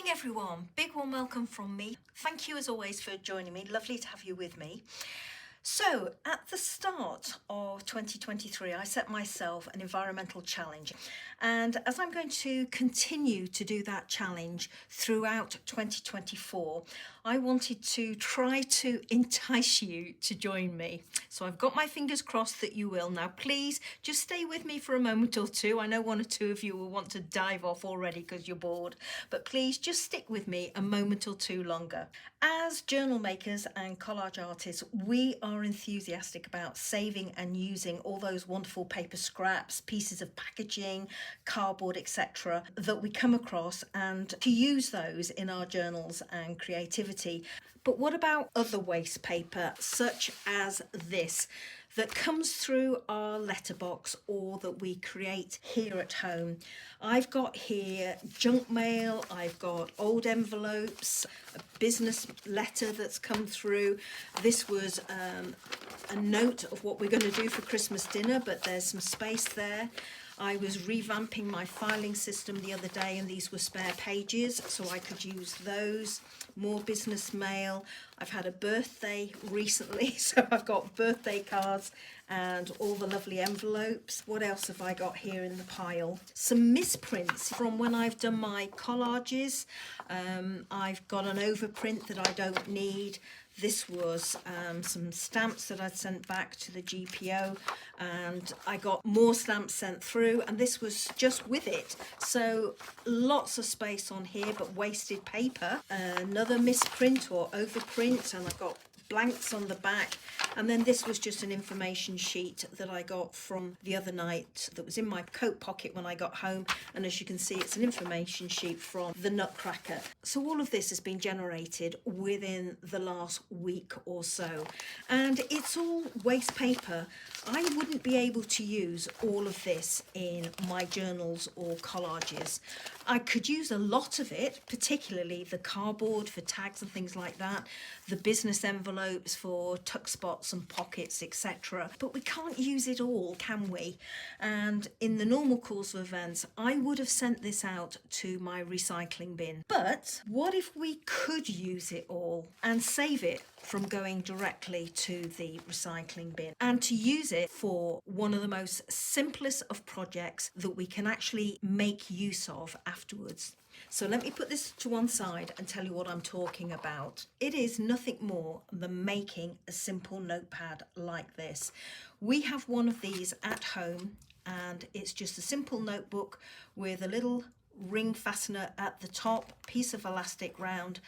morning everyone, big warm welcome from me. Thank you as always for joining me, lovely to have you with me. So at the start of 2023 I set myself an environmental challenge, and as I'm going to continue to do that challenge throughout 2024, I wanted to try to entice you to join me. So I've got my fingers crossed that you will. Now please just stay with me for a moment or two. I know one or two of you will want to dive off already because you're bored, but please just stick with me a moment or two longer. As journal makers and collage artists, we are enthusiastic about saving and using all those wonderful paper scraps, pieces of packaging, cardboard, etc. that we come across, and to use those in our journals and creativity. But what about other waste paper, such as this, that comes through our letterbox or that we create here at home? I've got here junk mail, I've got old envelopes, a business letter that's come through. This was a note of what we're going to do for Christmas dinner, but there's some space there. I was revamping my filing system the other day and these were spare pages, so I could use those. More business mail. I've had a birthday recently, so I've got birthday cards and all the lovely envelopes. What else have I got here in the pile? Some misprints from when I've done my collages. I've got an overprint that I don't need. This was some stamps that I'd sent back to the GPO, and I got more stamps sent through, and this was just with it. So lots of space on here, but wasted paper. Another misprint or overprint, and I've got blanks on the back. And then this was just an information sheet that I got from the other night that was in my coat pocket when I got home, and as you can see, it's an information sheet from the Nutcracker. So all of this has been generated within the last week or so, and it's all waste paper. I wouldn't be able to use all of this in my journals or collages. I could use a lot of it, particularly the cardboard for tags and things like that, the business envelopes for tuck spots and pockets, etc. But we can't use it all, can we? And in the normal course of events, I would have sent this out to my recycling bin. But what if we could use it all and save it from going directly to the recycling bin, and to use it for one of the most simplest of projects that we can actually make use of afterwards? So let me put this to one side and tell you what I'm talking about. It is nothing more than making a simple notepad like this. We have one of these at home, and it's just a simple notebook with a little ring fastener at the top, piece of elastic round,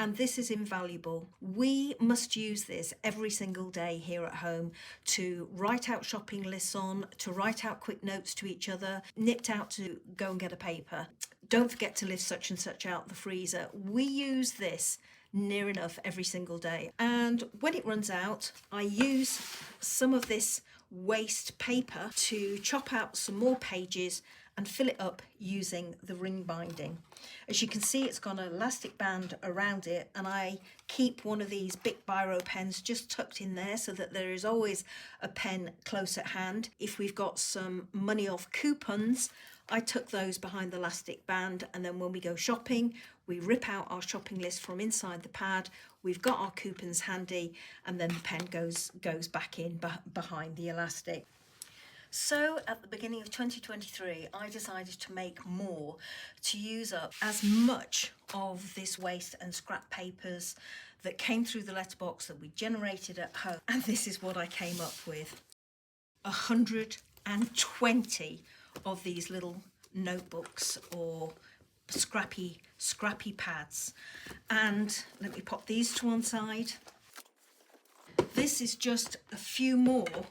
and this is invaluable. We must use this every single day here at home to write out shopping lists on, to write out quick notes to each other, nipped out to go and get a paper. Don't forget to lift such and such out the freezer. We use this near enough every single day. And when it runs out, I use some of this waste paper to chop out some more pages and fill it up using the ring binding. As you can see, it's got an elastic band around it, and I keep one of these Bic biro pens just tucked in there so that there is always a pen close at hand. If we've got some money off coupons, I tuck those behind the elastic band, and then when we go shopping, we rip out our shopping list from inside the pad, we've got our coupons handy, and then the pen goes back in behind the elastic. So at the beginning of 2023, I decided to make more, to use up as much of this waste and scrap papers that came through the letterbox that we generated at home. And this is what I came up with: 120 of these little notebooks or scrappy pads. And let me pop these to one side. This is just a few more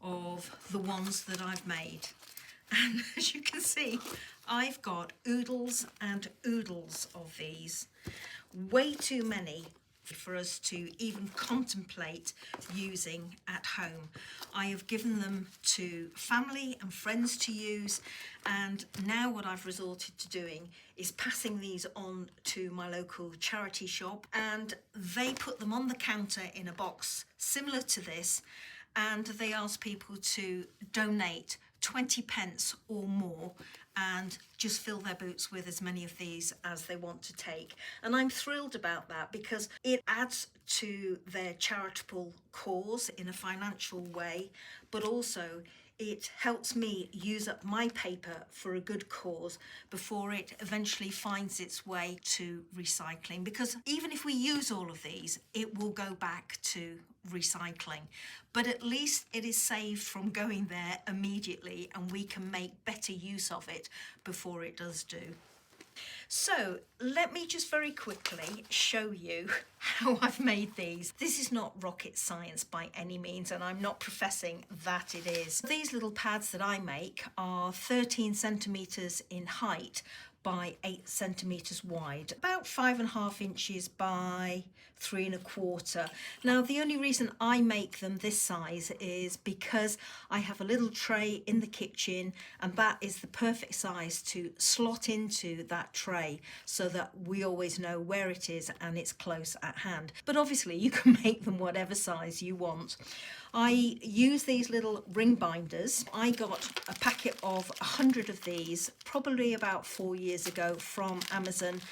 of the ones that I've made, and as you can see, I've got oodles and oodles of these. Way too many for us to even contemplate using at home. I have given them to family and friends to use, and now what I've resorted to doing is passing these on to my local charity shop, and they put them on the counter in a box similar to this, and they ask people to donate 20 pence or more and just fill their boots with as many of these as they want to take. And I'm thrilled about that because it adds to their charitable cause in a financial way, but also it helps me use up my paper for a good cause before it eventually finds its way to recycling. Because even if we use all of these, it will go back to recycling. But at least it is saved from going there immediately and we can make better use of it before it does do. So let me just very quickly show you how I've made these. This is not rocket science by any means, and I'm not professing that it is. These little pads that I make are 13 centimetres in height by 8 centimetres wide, about 5.5 inches by 3.25. Now the only reason I make them this size is because I have a little tray in the kitchen and that is the perfect size to slot into that tray so that we always know where it is and it's close at hand. But obviously you can make them whatever size you want. I use these little ring binders. I got a packet of 100 of these probably about 4 years ago from Amazon.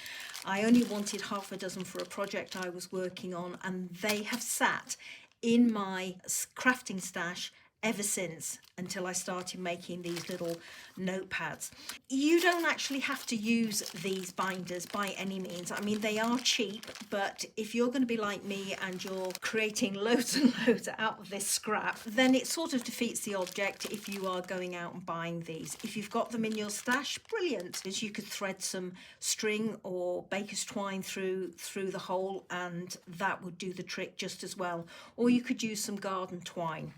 I only wanted half a dozen for a project I was working on, and they have sat in my crafting stash ever since, until I started making these little notepads. You don't actually have to use these binders by any means. I mean, they are cheap, but if you're going to be like me and you're creating loads and loads out of this scrap, then it sort of defeats the object if you are going out and buying these. If you've got them in your stash, brilliant, as you could thread some string or baker's twine through the hole and that would do the trick just as well. Or you could use some garden twine.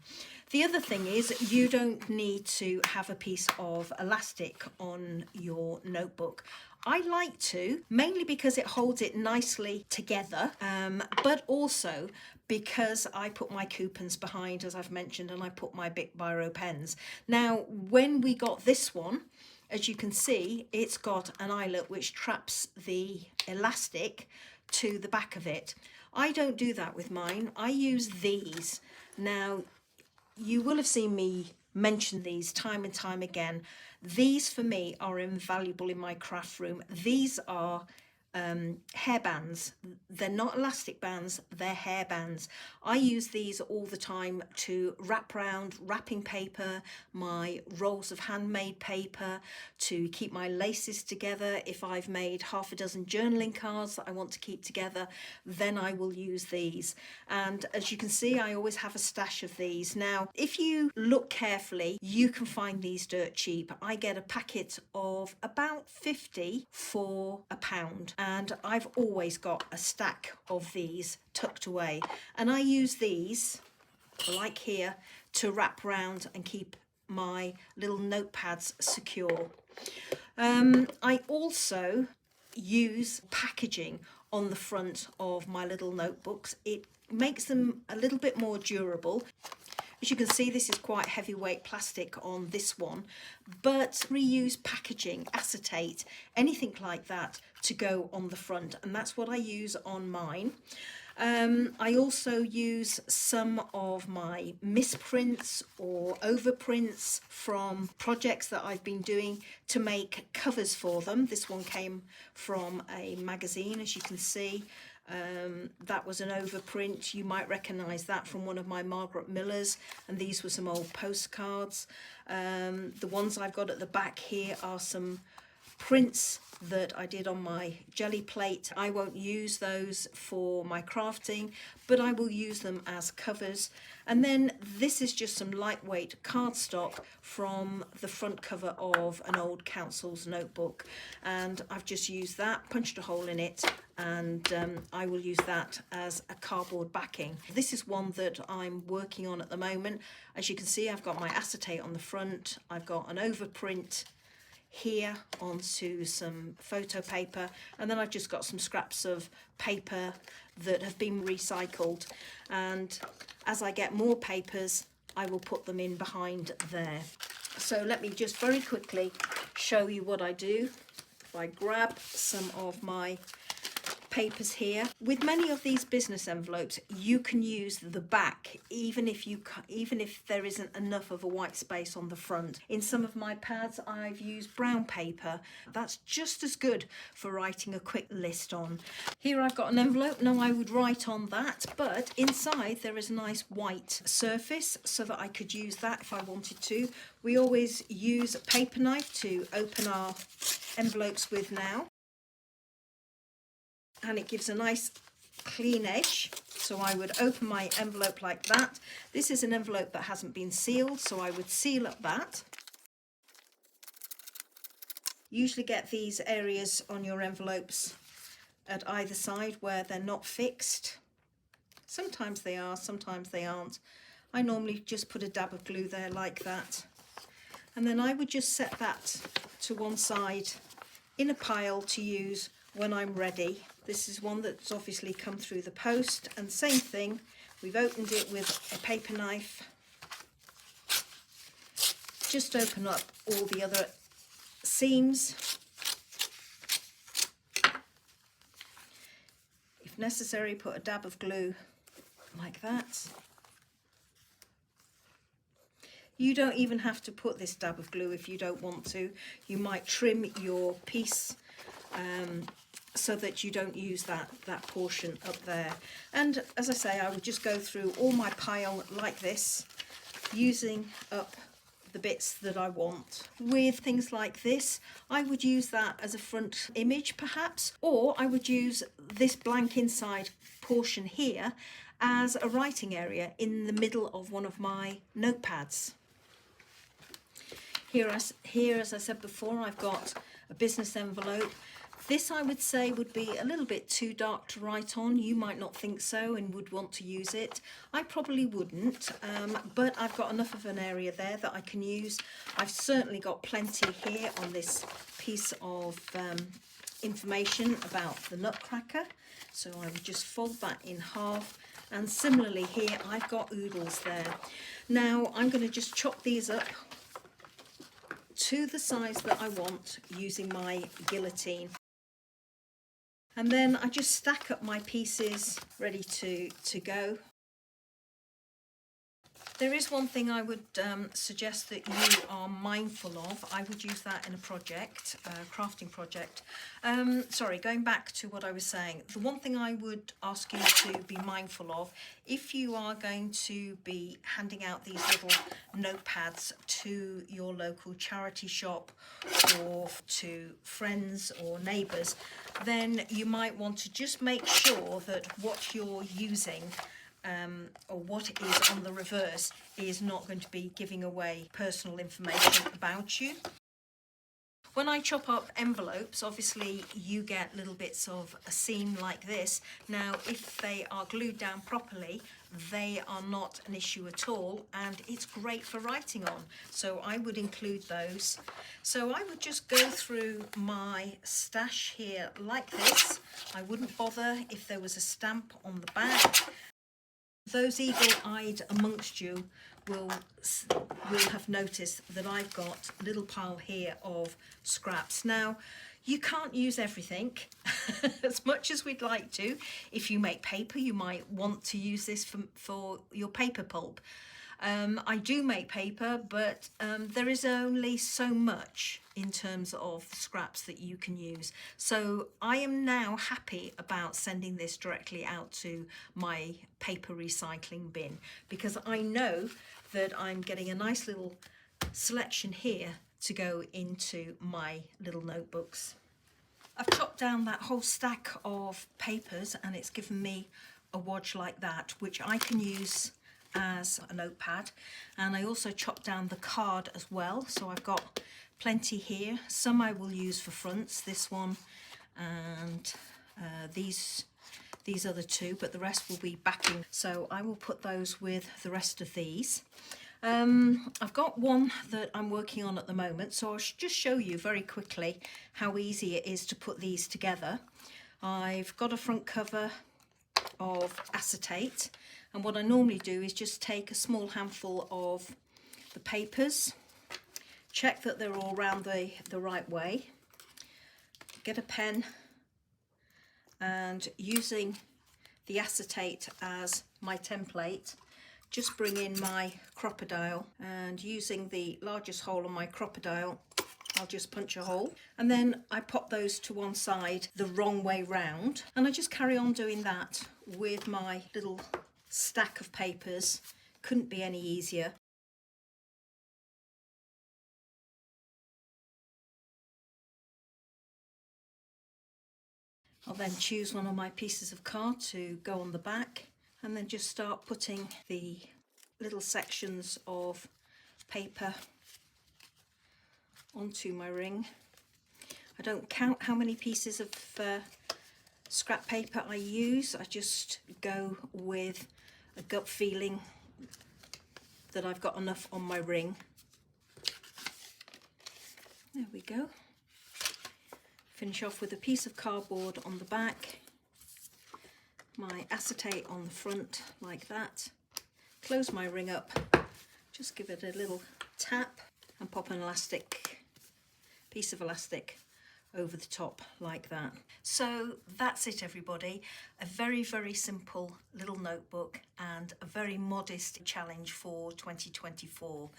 The other thing is you don't need to have a piece of elastic on your notebook. I like to, mainly because it holds it nicely together, but also because I put my coupons behind, as I've mentioned, and I put my Bic Biro pens. Now, when we got this one, as you can see, it's got an eyelet which traps the elastic to the back of it. I don't do that with mine. I use these. Now, you will have seen me mention these time and time again. These for me are invaluable in my craft room. These are hair bands. They're not elastic bands, they're hair bands. I use these all the time to wrap around wrapping paper, my rolls of handmade paper, to keep my laces together. If I've made half a dozen journaling cards that I want to keep together, then I will use these. And as you can see, I always have a stash of these. Now, if you look carefully, you can find these dirt cheap. I get a packet of about 50 for £1. And I've always got a stack of these tucked away, and I use these, like here, to wrap around and keep my little notepads secure. I also use packaging on the front of my little notebooks. It makes them a little bit more durable. As you can see, this is quite heavyweight plastic on this one, but reuse packaging, acetate, anything like that to go on the front, and that's what I use on mine. I also use some of my misprints or overprints from projects that I've been doing to make covers for them. This one came from a magazine, as you can see. That was an overprint. You might recognise that from one of my Margaret Millers, and these were some old postcards. The ones I've got at the back here are some prints that I did on my jelly plate. I won't use those for my crafting, but I will use them as covers. And then this is just some lightweight cardstock from the front cover of an old council's notebook, and I've just used that, punched a hole in it, and I will use that as a cardboard backing. This is one that I'm working on at the moment. As you can see, I've got my acetate on the front, I've got an overprint here onto some photo paper, and then I've just got some scraps of paper that have been recycled, and as I get more papers I will put them in behind there. So let me just very quickly show you what I do. If I grab some of my papers here. With many of these business envelopes, you can use the back even if there isn't enough of a white space on the front. In some of my pads, I've used brown paper. That's just as good for writing a quick list on. Here I've got an envelope. Now I would write on that, but inside there is a nice white surface so that I could use that if I wanted to. We always use a paper knife to open our envelopes with now, and it gives a nice clean edge. So I would open my envelope like that. This is an envelope that hasn't been sealed, so I would seal up that. Usually get these areas on your envelopes at either side where they're not fixed. Sometimes they are, sometimes they aren't. I normally just put a dab of glue there like that. And then I would just set that to one side in a pile to use when I'm ready. This is one that's obviously come through the post, and same thing, we've opened it with a paper knife. Just open up all the other seams. If necessary, put a dab of glue like that. You don't even have to put this dab of glue if you don't want to. You might trim your piece so that you don't use that portion up there. And as I say, I would just go through all my pile like this, using up the bits that I want. With things like this, I would use that as a front image perhaps, or I would use this blank inside portion here as a writing area in the middle of one of my notepads. Here, as I said before, I've got a business envelope. This I would say would be a little bit too dark to write on. You might not think so and would want to use it. I probably wouldn't, but I've got enough of an area there that I can use. I've certainly got plenty here on this piece of information about the nutcracker. So I would just fold that in half. And similarly here, I've got oodles there. Now I'm going to just chop these up to the size that I want using my guillotine. And then I just stack up my pieces ready to go. There is one thing I would suggest that you are mindful of. I would use that in a project, a crafting project. Sorry, going back to what I was saying. The one thing I would ask you to be mindful of, if you are going to be handing out these little notepads to your local charity shop or to friends or neighbours, then you might want to just make sure that what you're using or what is on the reverse is not going to be giving away personal information about you. When I chop up envelopes, obviously you get little bits of a seam like this. Now, if they are glued down properly, they are not an issue at all, and it's great for writing on. So I would include those. So I would just go through my stash here like this. I wouldn't bother if there was a stamp on the back. Those eagle-eyed amongst you will have noticed that I've got a little pile here of scraps. Now, you can't use everything as much as we'd like to. If you make paper, you might want to use this for your paper pulp. I do make paper, but there is only so much in terms of the scraps that you can use. So I am now happy about sending this directly out to my paper recycling bin, because I know that I'm getting a nice little selection here to go into my little notebooks. I've chopped down that whole stack of papers and it's given me a wodge like that, which I can use as a notepad. And I also chopped down the card as well, so I've got plenty here. Some I will use for fronts, this one and these other two, but the rest will be backing, so I will put those with the rest of these. I've got one that I'm working on at the moment, so I'll just show you very quickly how easy it is to put these together. I've got a front cover of acetate, and what I normally do is just take a small handful of the papers, check that they're all round the right way, get a pen and using the acetate as my template, just bring in my crocodile, and using the largest hole on my crocodile, I'll just punch a hole, and then I pop those to one side the wrong way round, and I just carry on doing that with my little stack of papers. Couldn't be any easier. I'll then choose one of my pieces of card to go on the back, and then just start putting the little sections of paper onto my ring. I don't count how many pieces of scrap paper I use. I just go with a gut feeling that I've got enough on my ring. There we go. Finish off with a piece of cardboard on the back, my acetate on the front like that. Close my ring up, just give it a little tap and pop an piece of elastic over the top like that. So that's it, everybody. A very, very simple little notebook and a very modest challenge for 2024.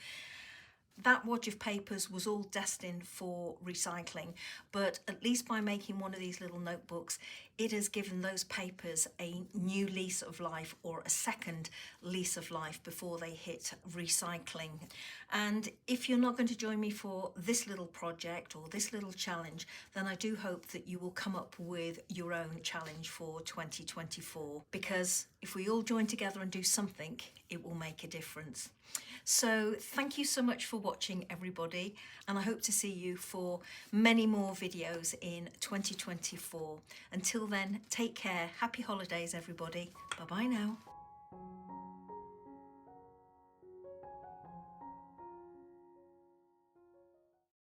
That wad of papers was all destined for recycling, but at least by making one of these little notebooks, it has given those papers a new lease of life, or a second lease of life, before they hit recycling. And if you're not going to join me for this little project or this little challenge, then I do hope that you will come up with your own challenge for 2024, because if we all join together and do something, it will make a difference. So thank you so much for watching, everybody, and I hope to see you for many more videos in 2024. Until then, take care. Happy holidays, everybody. Bye bye now.